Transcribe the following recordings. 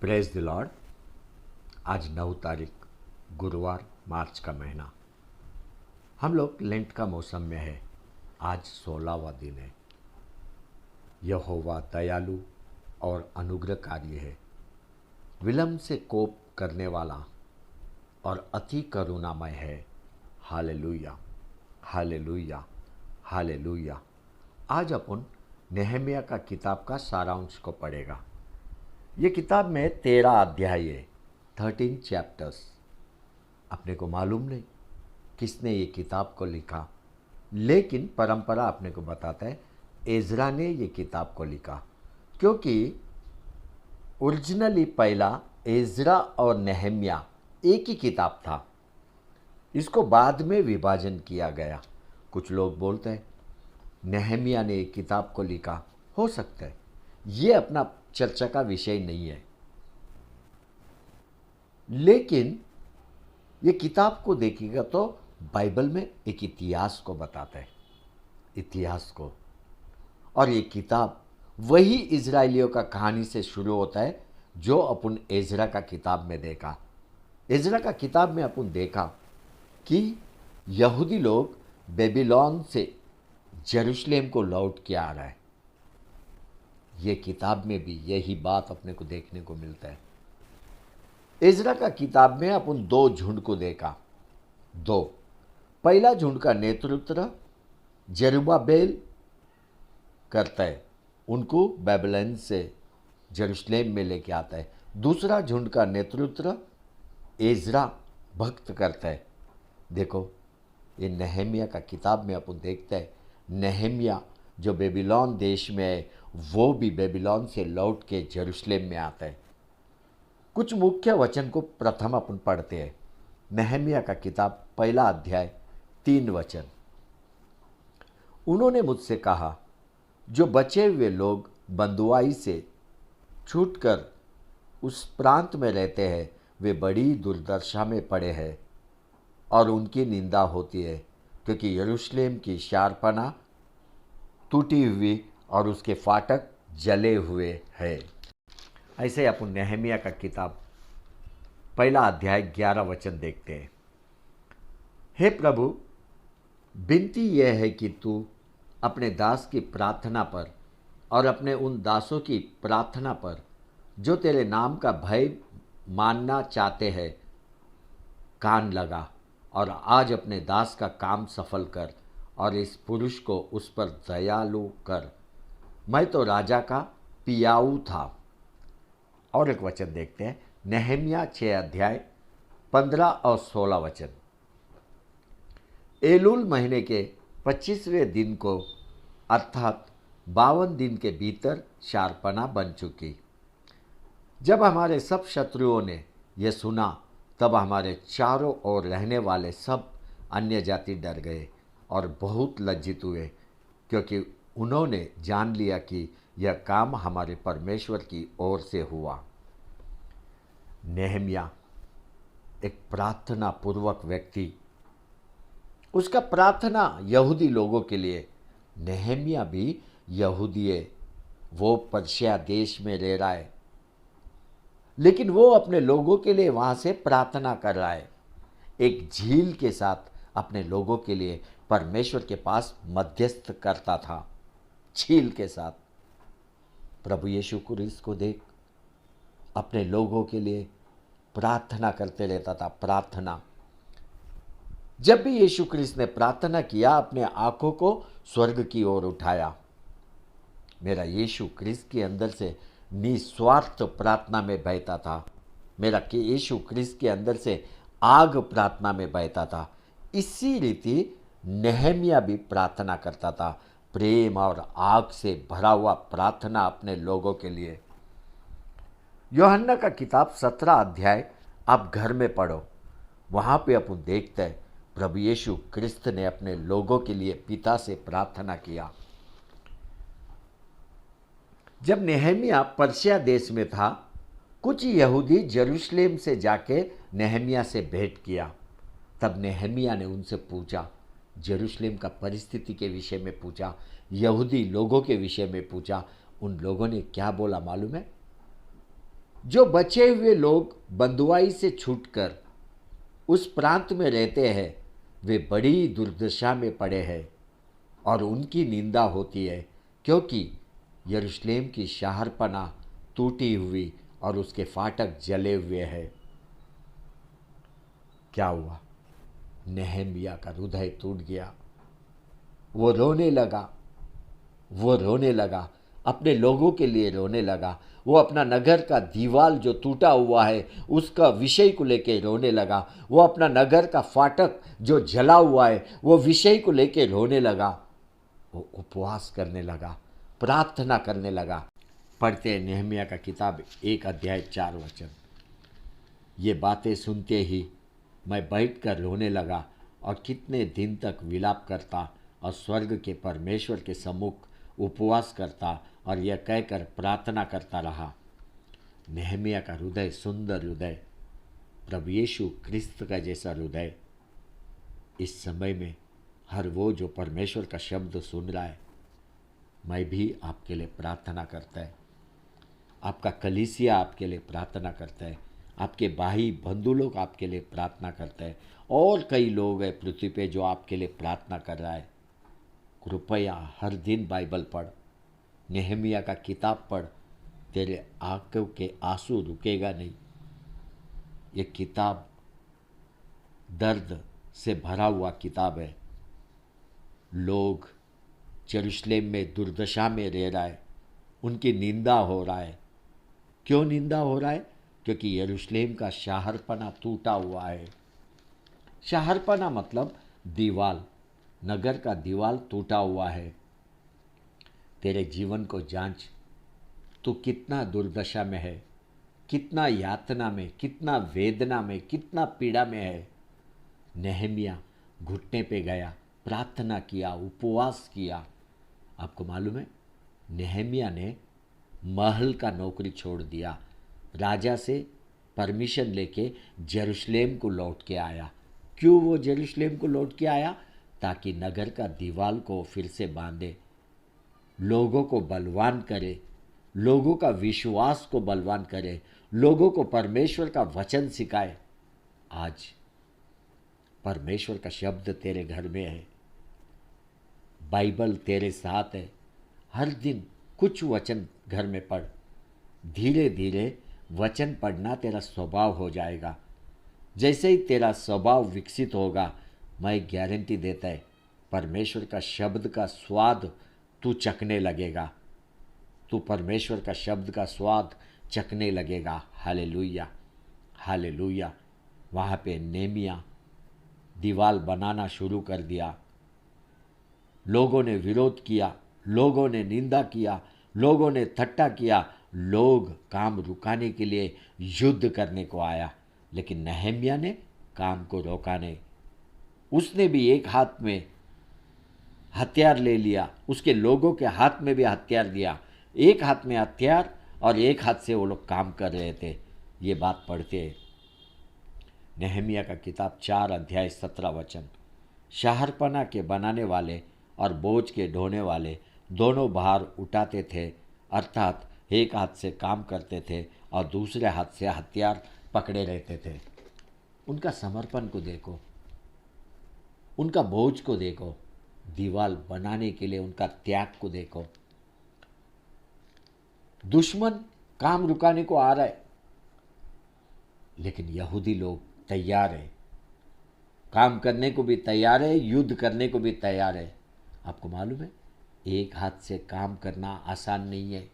Praise the Lord. आज 9 तारीख गुरुवार, मार्च का महीना। हम लोग लेंट का मौसम में है। आज 16वां दिन है। यहोवा दयालु और अनुग्रहकारी है, विलंब से कोप करने वाला और अति करुणामय है। Hallelujah, hallelujah, hallelujah. आज अपन नेहमिया का किताब का सारांश को पढ़ेगा। ये किताब में 13 अध्याय है, 13 चैप्टर्स। अपने को मालूम नहीं किसने ये किताब को लिखा, लेकिन परंपरा अपने को बताता है एजरा ने ये किताब को लिखा, क्योंकि ओरिजिनली पहला एजरा और नेहमिया एक ही किताब था। इसको बाद में विभाजन किया गया। कुछ लोग बोलते हैं नेहमिया ने एक किताब को लिखा, हो सकता है। ये अपना चर्चा का विषय नहीं है, लेकिन ये किताब को देखिएगा तो बाइबल में एक इतिहास को बताता है, इतिहास को। और ये किताब वही इजराइलियों का कहानी से शुरू होता है जो अपन एजरा का किताब में देखा। एजरा का किताब में अपन देखा कि यहूदी लोग बेबीलोन से जेरूशलेम को लौट के आ रहा है। ये किताब में भी यही बात अपने को देखने को मिलता है। एजरा का किताब में अपन दो झुंड को देखा। दो, पहला झुंड का नेतृत्व जरुब्बाबेल करता है, उनको बेबीलोन से जेरूशलेम में लेके आता है। दूसरा झुंड का नेतृत्व एजरा भक्त करता है। देखो, ये नेहमिया का किताब में अपन देखते हैं नेहमिया जो बेबीलोन देश में है, वो भी बेबीलोन से लौट के जेरूशलेम में आता है। कुछ मुख्य वचन को प्रथम अपन पढ़ते हैं। नेहमिया का किताब पहला अध्याय 3 वचन। उन्होंने मुझसे कहा, जो बचे हुए लोग बंधुआई से छूटकर उस प्रांत में रहते हैं, वे बड़ी दुर्दशा में पड़े हैं और उनकी निंदा होती है, क्योंकि यरूशलेम की शहरपनाह टूटी हुई और उसके फाटक जले हुए हैं। ऐसे अपन नेहमिया का किताब पहला अध्याय 11 वचन देखते हैं। हे प्रभु, विनती यह है कि तू अपने दास की प्रार्थना पर और अपने उन दासों की प्रार्थना पर जो तेरे नाम का भय मानना चाहते हैं कान लगा, और आज अपने दास का काम सफल कर और इस पुरुष को उस पर दयालु कर। मैं तो राजा का पियाऊ था। और एक वचन देखते हैं, नेहमिया 6 अध्याय 15 और 16 वचन। एलूल महीने के 25वें दिन को, अर्थात 52 दिन के भीतर शहरपनाह बन चुकी। जब हमारे सब शत्रुओं ने यह सुना, तब हमारे चारों ओर रहने वाले सब अन्य जाति डर गए और बहुत लज्जित हुए, क्योंकि उन्होंने जान लिया कि यह काम हमारे परमेश्वर की ओर से हुआ। नेहमिया एक प्रार्थना पूर्वक व्यक्ति, उसका प्रार्थना यहूदी लोगों के लिए। नेहमिया भी यहूदी है, वो पर्शिया देश में रह रहा है, लेकिन वो अपने लोगों के लिए वहाँ से प्रार्थना कर रहा है। एक झील के साथ अपने लोगों के लिए परमेश्वर के पास मध्यस्थ करता था, झील के साथ। प्रभु यीशु क्रिस्त को देख, अपने लोगों के लिए प्रार्थना करते रहता था। प्रार्थना, जब भी यीशु क्रिस्त ने प्रार्थना किया, अपने आंखों को स्वर्ग की ओर उठाया। मेरा यीशु क्रिस्त के अंदर से निस्वार्थ प्रार्थना में बहता था। मेरा कि यीशु क्रिस्त के अंदर से आग प्रार्थना में बहता था। इसी रीति नेहमिया भी प्रार्थना करता था, प्रेम और आग से भरा हुआ प्रार्थना अपने लोगों के लिए। यूहन्ना का किताब 17 अध्याय आप घर में पढ़ो। वहाँ पे अपन देखते हैं प्रभु यीशु क्रिस्त ने अपने लोगों के लिए पिता से प्रार्थना किया। जब नेहमिया पर्शिया देश में था, कुछ यहूदी जेरूशलेम से जाके नेहमिया से भेंट किया। तब नेहमिया ने उनसे पूछा, जेरूशलेम का परिस्थिति के विषय में पूछा, यहूदी लोगों के विषय में पूछा। उन लोगों ने क्या बोला मालूम है? जो बचे हुए लोग बंधुआई से छूटकर उस प्रांत में रहते हैं वे बड़ी दुर्दशा में पड़े हैं और उनकी निंदा होती है, क्योंकि यरूशलेम की शहरपनाह टूटी हुई और उसके फाटक जले हुए हैं। क्या हुआ? नेहमिया का हृदय टूट गया। वो रोने लगा, वो रोने लगा, अपने लोगों के लिए रोने लगा। वो अपना नगर का दीवाल जो टूटा हुआ है उसका विषय को लेकर रोने लगा। वो अपना नगर का फाटक जो जला हुआ है वो विषय को लेकर रोने लगा। वो उपवास करने लगा, प्रार्थना करने लगा। पढ़ते हैं नेहमिया का किताब 1 अध्याय 4 वचन। ये बातें सुनते ही मैं बैठकर रोने लगा और कितने दिन तक विलाप करता और स्वर्ग के परमेश्वर के सम्मुख उपवास करता और यह कहकर प्रार्थना करता रहा। नेहमिया का हृदय सुंदर हृदय, प्रभु यीशु क्रिस्त का जैसा हृदय इस समय में हर वो जो परमेश्वर का शब्द सुन रहा है, मैं भी आपके लिए प्रार्थना करता है। आपका कलीसिया आपके लिए प्रार्थना करता है, आपके भाई बंधु लोग आपके लिए प्रार्थना करते हैं, और कई लोग हैं पृथ्वी पे जो आपके लिए प्रार्थना कर रहा है। कृपया हर दिन बाइबल पढ़, नेहमिया का किताब पढ़, तेरे आंखों के आंसू रुकेगा नहीं। ये किताब दर्द से भरा हुआ किताब है। लोग यरूशलेम में दुर्दशा में रह रहा है, उनकी निंदा हो रहा है। क्यों निंदा हो रहा है? क्योंकि यरूशलेम का शहरपना टूटा हुआ है। शहरपना मतलब दीवाल, नगर का दीवाल टूटा हुआ है। तेरे जीवन को जांच, तू कितना दुर्दशा में है, कितना यातना में, कितना वेदना में, कितना पीड़ा में है। नेहमिया घुटने पे गया, प्रार्थना किया, उपवास किया। आपको मालूम है नेहमिया ने महल का नौकरी छोड़ दिया, राजा से परमिशन लेके जेरूशलेम को लौट के आया। क्यों वो जेरूशलेम को लौट के आया? ताकि नगर का दीवाल को फिर से बांधे, लोगों को बलवान करे, लोगों का विश्वास को बलवान करे, लोगों को परमेश्वर का वचन सिखाए। आज परमेश्वर का शब्द तेरे घर में है, बाइबल तेरे साथ है। हर दिन कुछ वचन घर में पढ़, धीरे धीरे वचन पढ़ना तेरा स्वभाव हो जाएगा। जैसे ही तेरा स्वभाव विकसित होगा, मैं गारंटी देता है परमेश्वर का शब्द का स्वाद तू चखने लगेगा, तू परमेश्वर का शब्द का स्वाद चखने लगेगा। Hallelujah, hallelujah. वहाँ पे नेहमिया दीवाल बनाना शुरू कर दिया। लोगों ने विरोध किया, लोगों ने निंदा किया, लोगों ने ठट्टा किया, लोग काम रुकाने के लिए युद्ध करने को आया। लेकिन नेहमिया ने काम को रोका नहीं। उसने भी एक हाथ में हथियार ले लिया, उसके लोगों के हाथ में भी हथियार दिया। एक हाथ में हथियार और एक हाथ से वो लोग काम कर रहे थे। ये बात पढ़ते हैं नेहमिया का किताब 4 अध्याय 17 वचन। शहरपना के बनाने वाले और बोझ के ढोने वाले दोनों भार उठाते थे, अर्थात एक हाथ से काम करते थे और दूसरे हाथ से हथियार पकड़े रहते थे। उनका समर्पण को देखो, उनका बोझ को देखो, दीवार बनाने के लिए उनका त्याग को देखो। दुश्मन काम रुकाने को आ रहा है, लेकिन यहूदी लोग तैयार है, काम करने को भी तैयार है, युद्ध करने को भी तैयार है। आपको मालूम है एक हाथ से काम करना आसान नहीं है।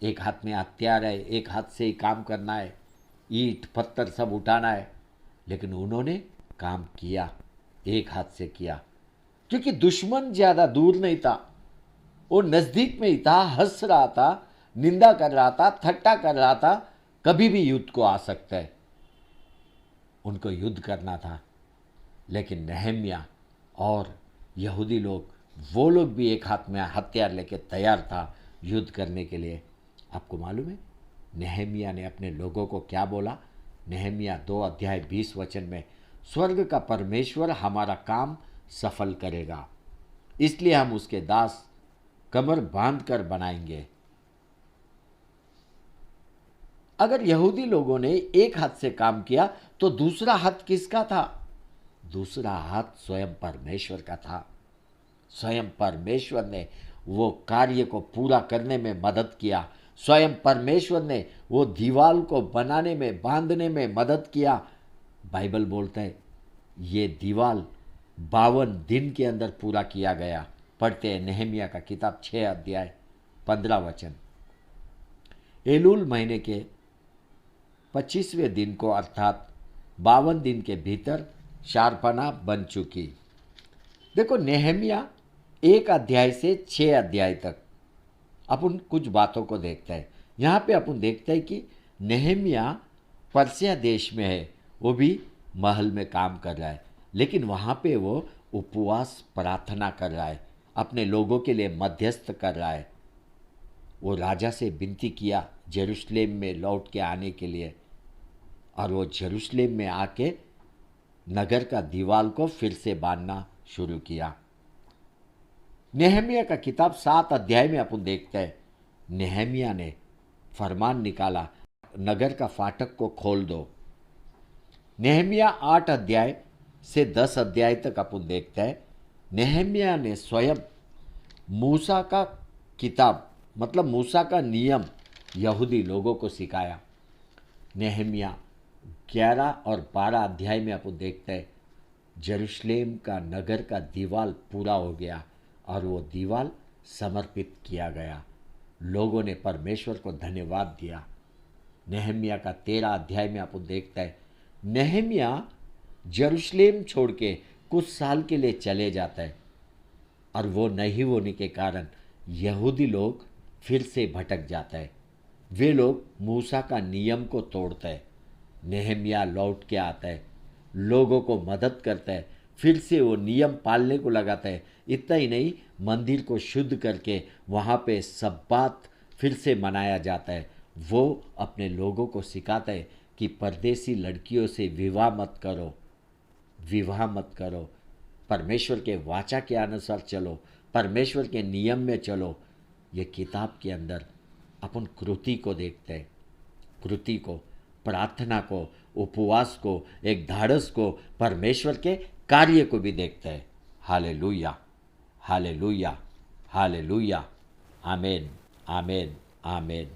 एक हाथ में हथियार है, एक हाथ से ही काम करना है, ईंट पत्थर सब उठाना है। लेकिन उन्होंने काम किया, एक हाथ से किया, क्योंकि दुश्मन ज़्यादा दूर नहीं था, वो नज़दीक में ही था, हंस रहा था, निंदा कर रहा था, ठट्टा कर रहा था। कभी भी युद्ध को आ सकता है, उनको युद्ध करना था। लेकिन नेहमिया और यहूदी लोग, वो लोग भी एक हाथ में हथियार लेके तैयार था युद्ध करने के लिए। आपको मालूम है नेहमिया ने अपने लोगों को क्या बोला? नेहमिया 2 अध्याय 20 वचन में, स्वर्ग का परमेश्वर हमारा काम सफल करेगा, इसलिए हम उसके दास कमर बांध कर बनाएंगे। अगर यहूदी लोगों ने एक हाथ से काम किया तो दूसरा हाथ किसका था? दूसरा हाथ स्वयं परमेश्वर का था। स्वयं परमेश्वर ने वो कार्य को पूरा करने में मदद किया। स्वयं परमेश्वर ने वो दीवाल को बनाने में, बांधने में मदद किया। बाइबल बोलता है ये दीवाल 52 दिन के अंदर पूरा किया गया। पढ़ते हैं नेहमिया का किताब 6 अध्याय 15 वचन। एलूल महीने के 25वें दिन को अर्थात 52 दिन के भीतर शारपना बन चुकी। देखो नेहमिया 1 अध्याय से 6 अध्याय तक अपन कुछ बातों को देखते हैं। यहाँ पे अपन देखते हैं कि नेहमिया पर्सिया देश में है, वो भी महल में काम कर रहा है, लेकिन वहाँ पे वो उपवास प्रार्थना कर रहा है, अपने लोगों के लिए मध्यस्थ कर रहा है। वो राजा से विनती किया जेरूशलेम में लौट के आने के लिए, और वो जेरूशलेम में आके नगर का दीवाल को फिर से बांधना शुरू किया। नेहमिया का किताब 7 अध्याय में अपन देखते हैं नेहमिया ने फरमान निकाला, नगर का फाटक को खोल दो। नेहमिया 8 अध्याय से 10 अध्याय तक अपन देखते हैं नेहमिया ने स्वयं मूसा का किताब मतलब मूसा का नियम यहूदी लोगों को सिखाया। नेहमिया 11 और 12 अध्याय में अपन देखते हैं जेरूशलेम का नगर का दीवाल पूरा हो गया और वो दीवाल समर्पित किया गया। लोगों ने परमेश्वर को धन्यवाद दिया। नेहमिया का 13 अध्याय में अपन देखते हैं नेहमिया जेरूशलेम छोड़ के कुछ साल के लिए चले जाता है, और वो नहीं होने के कारण यहूदी लोग फिर से भटक जाता है। वे लोग मूसा का नियम को तोड़ते हैं। नेहमिया लौट के आता है, लोगों को मदद करता है, फिर से वो नियम पालने को लगाता है। इतना ही नहीं, मंदिर को शुद्ध करके वहाँ पे सब्बात फिर से मनाया जाता है। वो अपने लोगों को सिखाता है कि परदेसी लड़कियों से विवाह मत करो, विवाह मत करो, परमेश्वर के वाचा के अनुसार चलो, परमेश्वर के नियम में चलो। ये किताब के अंदर अपन कृति को देखते हैं, कृति को, प्रार्थना को, उपवास को, एक धाड़स को, परमेश्वर के कार्य को भी देखते हैं। हालेलुया, हालेलुया, हालेलुया, आमेन, आमेन, आमेन।